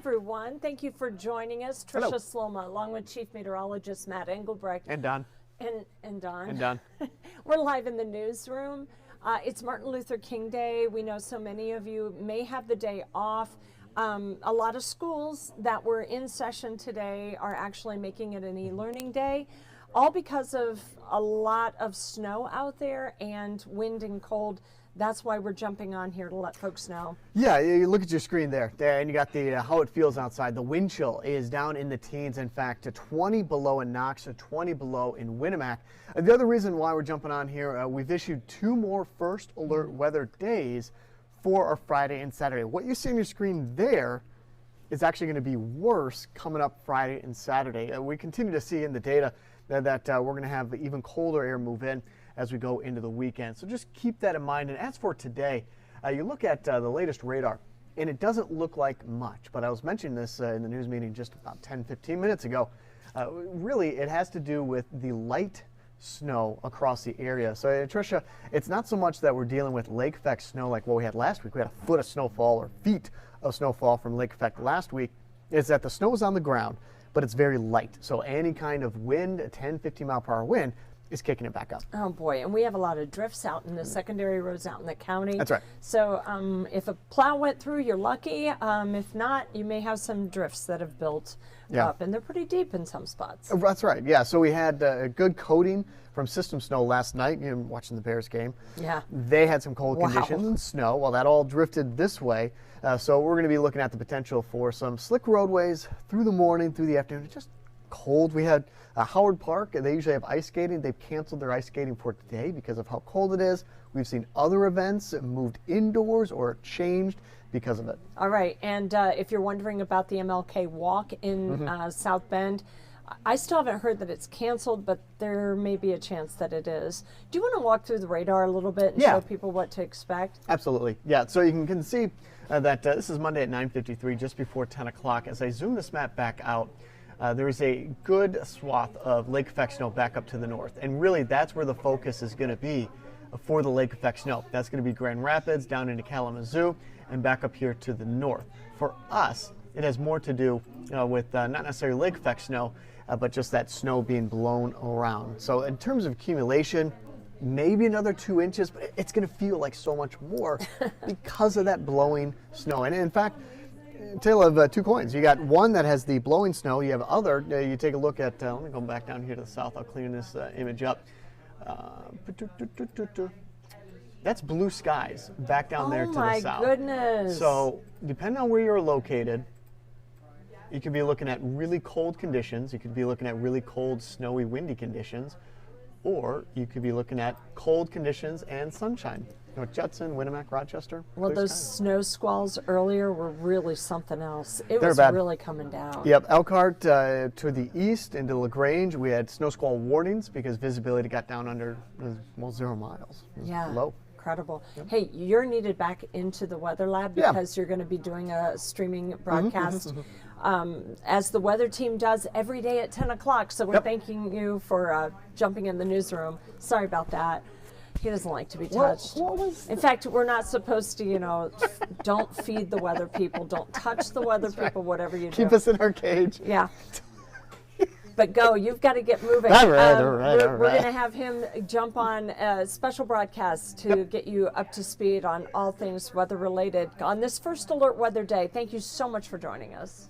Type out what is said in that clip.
everyone. Thank you for joining us. Tricia Sloma, along with Chief Meteorologist Matt Engelbrecht. And Don. And Don. And Don. We're live in the newsroom. It's Martin Luther King Day. We know so many of you may have the day off. A lot of schools that were in session today are actually making it an e-learning day, all because of a lot of snow out there and wind and cold. That's why we're jumping on here to let folks know. Yeah, you look at your screen there, and you got the how it feels outside. The wind chill is down in the teens. In fact, to 20 below in Knox, to 20 below in Winnemac. The other reason why we're jumping on here, we've issued 2 more first alert weather days for our Friday and Saturday. What you see on your screen there is actually going to be worse coming up Friday and Saturday. We continue to see in the data that we're going to have even colder air move in as we go into the weekend. So just keep that in mind. And as for today, you look at the latest radar, and it doesn't look like much, but I was mentioning this in the news meeting just about 10-15 minutes ago. Really, it has to do with the light snow across the area. So Tricia, it's not so much that we're dealing with lake effect snow like what we had last week. We had a foot of snowfall or feet of snowfall from lake effect last week. It's that the snow is on the ground, but it's very light. So any kind of wind, a 10-15 mile per hour wind, is kicking it back up. Oh boy, and we have a lot of drifts out in the secondary roads out in the county. That's right. So if a plow went through, you're lucky. If not, you may have some drifts that have built up, and they're pretty deep in some spots. That's right, yeah. So we had a good coating from system snow last night. You know, watching the Bears game. Yeah. They had some cold conditions and snow. Well, that all drifted this way. So we're going to be looking at the potential for some slick roadways through the morning, through the afternoon. It's just cold. We had Howard Park, they usually have ice skating. They've canceled their ice skating for today because of how cold it is. We've seen other events moved indoors or changed because of it. All right, and if you're wondering about the MLK walk in South Bend, I still haven't heard that it's canceled, but there may be a chance that it is. Do you want to walk through the radar a little bit and show people what to expect? Absolutely, yeah. So you can see that this is Monday at 9:53, just before 10 o'clock. As I zoom this map back out, there is a good swath of lake effect snow back up to the north. And really, that's where the focus is going to be for the lake effect snow. That's going to be Grand Rapids, down into Kalamazoo, and back up here to the north. For us, it has more to do with not necessarily lake effect snow, but just that snow being blown around. So in terms of accumulation, maybe another 2 inches, but it's going to feel like so much more because of that blowing snow. And in fact, tale of 2 coins. You got one that has the blowing snow. You have other. You take a look at. Let me go back down here to the south. I'll clean this image up. That's blue skies back down there to the south. Oh my goodness! So depending on where you're located, you could be looking at really cold conditions. You could be looking at really cold, snowy, windy conditions, or you could be looking at cold conditions and sunshine. North Judson, Winnemac, Rochester. Well, those snow squalls earlier were really something else. It was really coming down. Yep, Elkhart to the east into LaGrange, we had snow squall warnings because visibility got down under 0 miles. Yeah, low. Incredible. Yep. Hey, you're needed back into the weather lab because you're going to be doing a streaming broadcast as the weather team does every day at 10 o'clock. So we're thanking you for jumping in the newsroom. Sorry about that. He doesn't like to be touched. In fact, we're not supposed to, don't feed the weather people, don't touch the weather people, whatever you do. Keep us in our cage. Yeah. But go, you've got to get moving. All right. We're going to have him jump on a special broadcast to get you up to speed on all things weather related on this first alert weather day. Thank you so much for joining us.